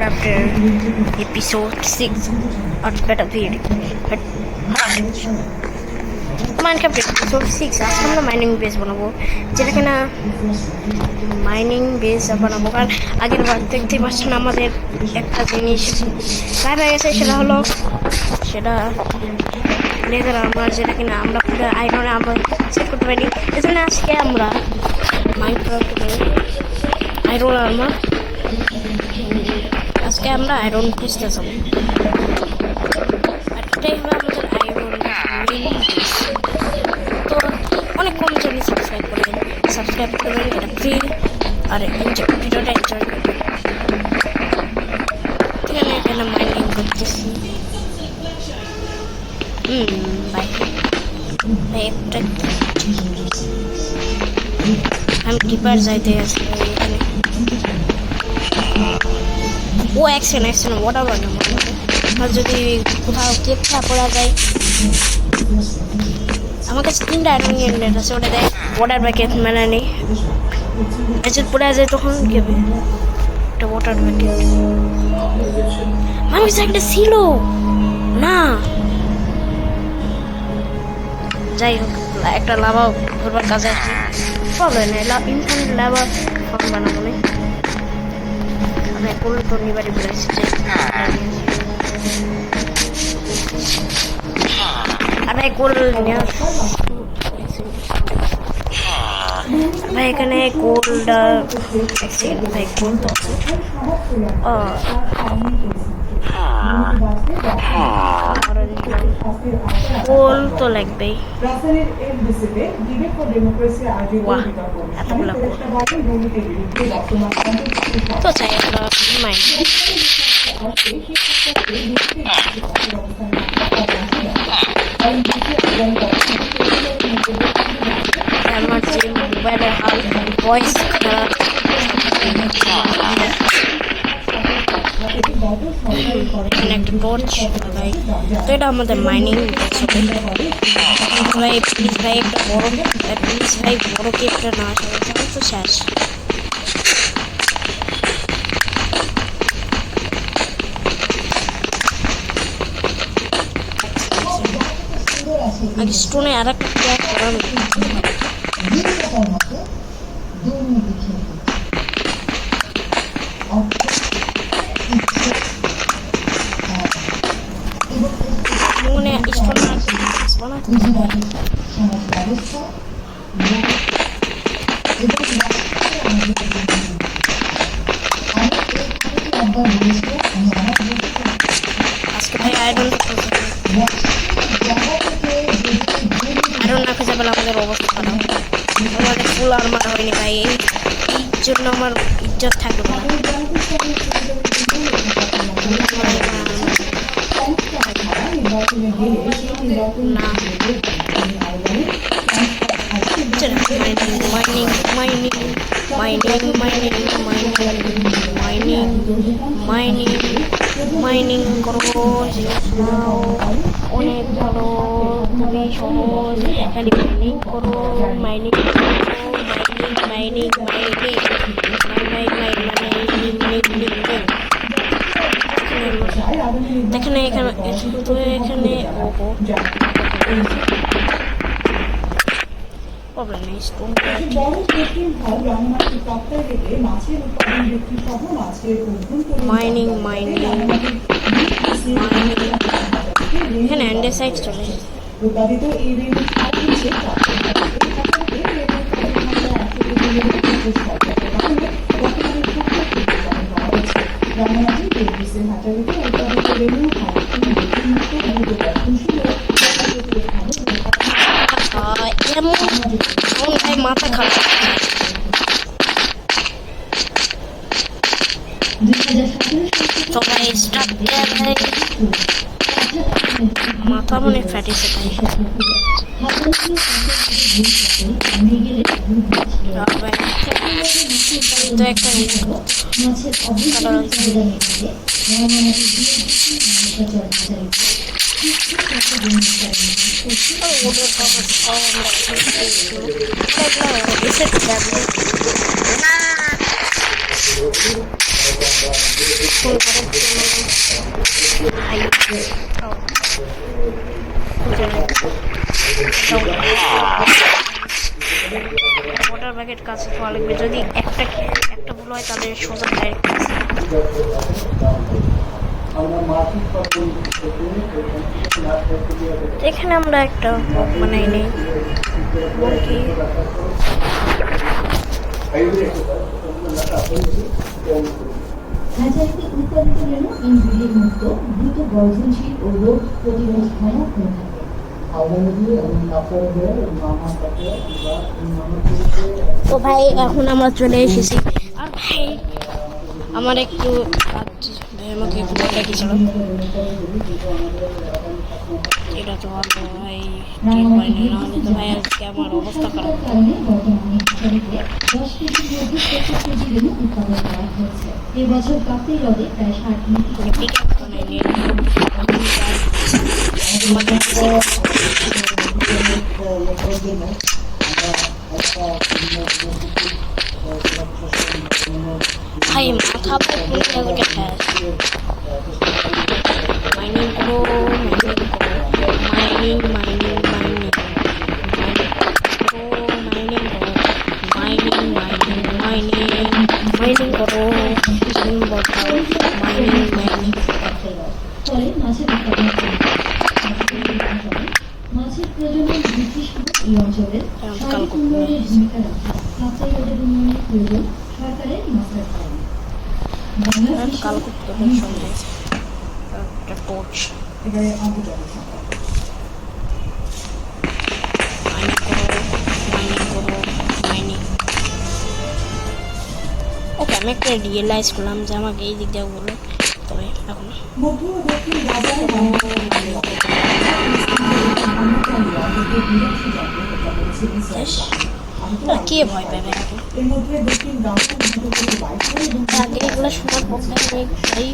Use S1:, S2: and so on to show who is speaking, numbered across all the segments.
S1: Minecraft episode 6 or better video. Minecraft episode 6 আজকে আমরা mining base বানাবো, যেটা কিনা মাইনিং বেস বানাবো। কারণ আগের বার দেখতে পাচ্ছেন আমাদের একটা জিনিস গায়েব হয়ে গেছে, সেটা লেজার আর্মার, যেটা কিনা আমরা পুরো আয়রনে আমরা সেট করতে পারি। এজন্য আজকে আমরা মাইনক্রাফটে আয়রন আর্মার আজকে আমরা আয়রন খুঁজতে যাব। আর এটাই হবে আমাদের আয়রন বেস। তো অনেক কম চ্যানেল সাবস্ক্রাইব করবেন, এটা ফ্রি। আর ভিডিওটা এনজয় করবেন। ঠিক আছে, এখানে মাইনিং করতেছি। আমি ডিপার যাইতে গেছি এখানে। ও অ্যাকশন ওয়াটার বানাবো। আর যদি কোথাও কেপটা পড়া যায়, আমার কাছে 3টা আয়রন ইনগেট আছে, ওটা দেয় ওয়াটার প্যাকেট মানে নেই। যদি পড়ে যায় তখন কি হবে? একটা ওয়াটার প্যাকেট মানুষ একটা ছিল না। যাই হোক, একটা লাভা ধরবার কাজে আসবে, প্রবলেম নেই। ইনফাইনাইট লাভা ফর্ম বানাবো না। আমি কোল তো নিবারে বলেছি যে আমি কোল ভাই এখানে কোলটা ভাই কোল তো কোল তো লাগবেই। এতগুলো তো চাই আমরা মাইন্ড আমার যে মোবাইলের হাল ভয়েস খারাপ। একটা টর্চ ভাই, তো এটা আমাদের মাইনিং ভাই। প্লিজ ভাই একটা বড় কেপটা না আসে তো শেষ। আগে স্টোনে আর একটা ক্র্যাক করার মানে স্টোন বানাতে আজকে ভাই আয়রন না খুঁজে পেলে আমাদের অবস্থা খারাপ। আমাদের ফুল আর্মার হয়নি ভাই, এই জন্য আমার ইজ্জত থাকবে না। মাইনিং করবো, অনেক ভালো, খুবই সহজ। খালি মাইনিং করো, দেখেন এখানে প্রবলেম নেই। মাইনিং এখানে অ্যান্ডেসাইড চলে এসেছে। মাথা খারাপ, সবাই মাথা মনে ফ্যাটিছে তাই। তো একটা ফোন করার জন্য ভাই ওয়াটার ব্যাগের কাছে পাওয়া লাগবে। যদি একটা ভুল হয় তাহলে সোজা ডাইরেক্ট এখানে আমরা একটা বানাই নেই কি
S2: হ্যাচারিতে উৎপাদিত রেণু ইনগ্রিডিয়েন্ট মুক্ত, দ্রুত বর্ধনশীল ও রোগ প্রতিরোধ ক্ষমতা হয়ে থাকে।
S1: তো ভাই এখন আমরা চলে এসেছি। আর ভাই আমার একটু ভাই আমাকে একটু ডেকেছিল, এটা তো ভালো ভাই ঠিক হয়নি, নাহলে তো ভাই আজকে আমার অবস্থা খারাপ।
S2: কারণে বর্তমানে হ্যাচারিতে 10 কেজি প্রতি 25 কেজি রেণু উৎপাদন করা হয়েছে। এবছর কাপ্তাই হ্রদে প্রায় 60 মিলিয়ন
S1: ভাই মাথা মাইনিং করো, mining mining mining mining mining mining mining করো, মাইনিং মাইনিং।
S2: ফলে মাছের উৎপাদন মাছের প্রজনন বৃদ্ধি সহ এই অঞ্চলের সার্বিক উন্নয়নের ভূমিকা রাখে কাপ্তাই হ্রদের উন্নয়নের প্রয়োজন সরকারের মাস্টার প্ল্যান।
S1: ওকে আমি একটা রিয়েলাইজ করলাম যে আমাকে এই দিক দিয়ে বললো, তবে এখন কে ভয় পাবে এখন আগে এগুলো শোনার পর এই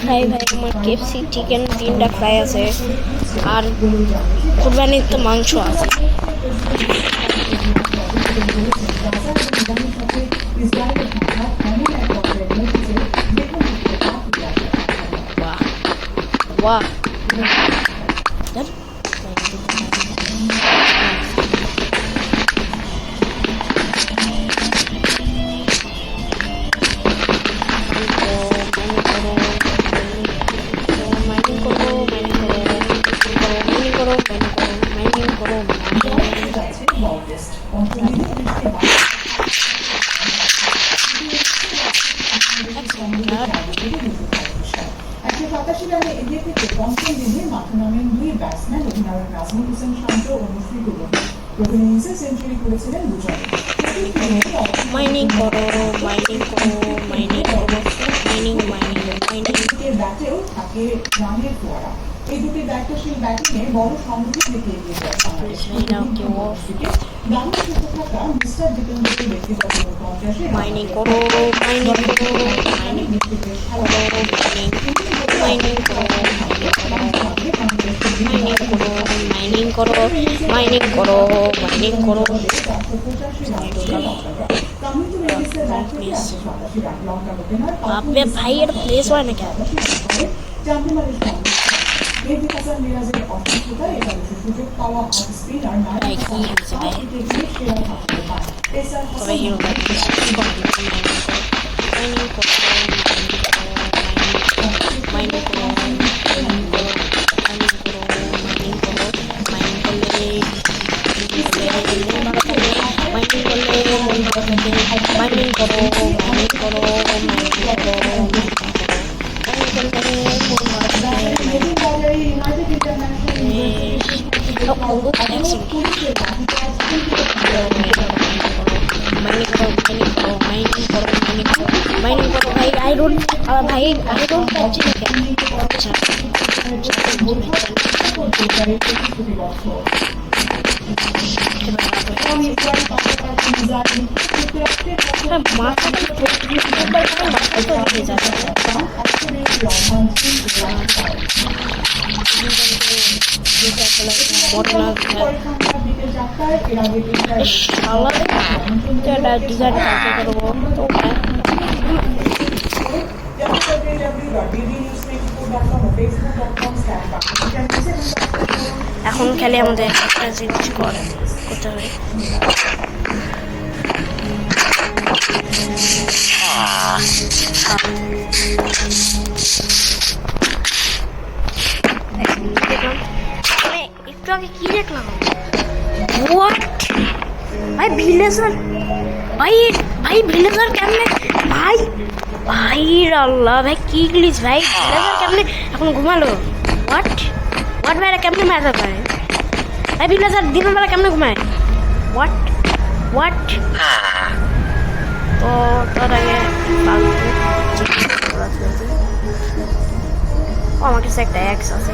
S1: ফ্রাই ভাই আমার কেএফসি চিকেন 3টা ফ্রাই আছে, আর কুরবানির তো মাংস আছে। বাহ বাহ মাইনিং করো, মাইনিং করো, মাইনিং করো, মাইনিং মাইনিং মাইনিং।
S3: এই দুটি দায়িত্বশীল ব্যাটিংয়ে বড় সমৃদ্ধি দেখিয়ে দিয়েছে মিস্টার জিতেন্দ্রের ব্যক্তিগত পঞ্চাশে
S1: মাইনিং করো, মাইনিং করো, মাইনিং করো, মাইনিং করো, মাইনিং করো, মাইনিং করো, মাইনিং করো। আপনি ভাই এর প্লেস হয় না কেন? তবে হিরো মাইনিং করো, মাইনিং করো, মাইনিং করো, মাইনিং করো ভাই। আই ডোন্ট পাচ্ছি না কেন? আচ্ছা মাথাটা মাথা তো হয়ে যাবে ডিজাইন করবো তো এখন খালি আমাদের একটা জিনিস করতে হবে একটু আগে কি দেখলাম হোয়াট ভাই ভিলেজার ভাই ভিলেজার কেমনে ভাই ভাই আল্লাহ ভাই কি গ্লিচ ভাই ভিলেজার কেমনে এখন ঘুমালো হোয়াট ভাইরা কেমনে মারা পারে ভাই ভিলেজার দিনের বেলা কেমনে ঘুমায় হোয়াট তো তার আগে আমার কাছে একটা এক্স আছে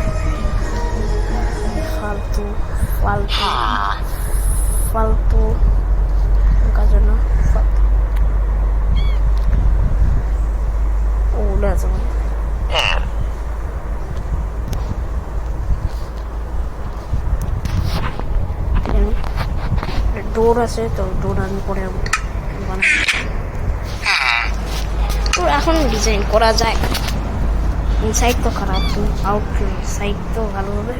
S1: ফালতু জন্য উড়ে যাবো ডোর আছে তো ডোর আমি পরে তো এখন ডিজাইন করা যায় ইনসাইড তো খারাপ আউট সাইড তো ভালো হবে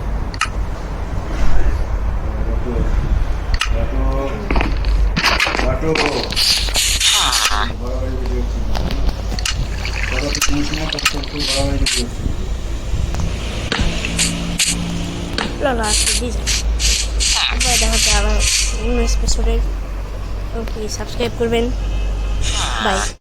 S1: দেখা হচ্ছে আরো অন্য এপিসোডে সাবস্ক্রাইব করবেন বাই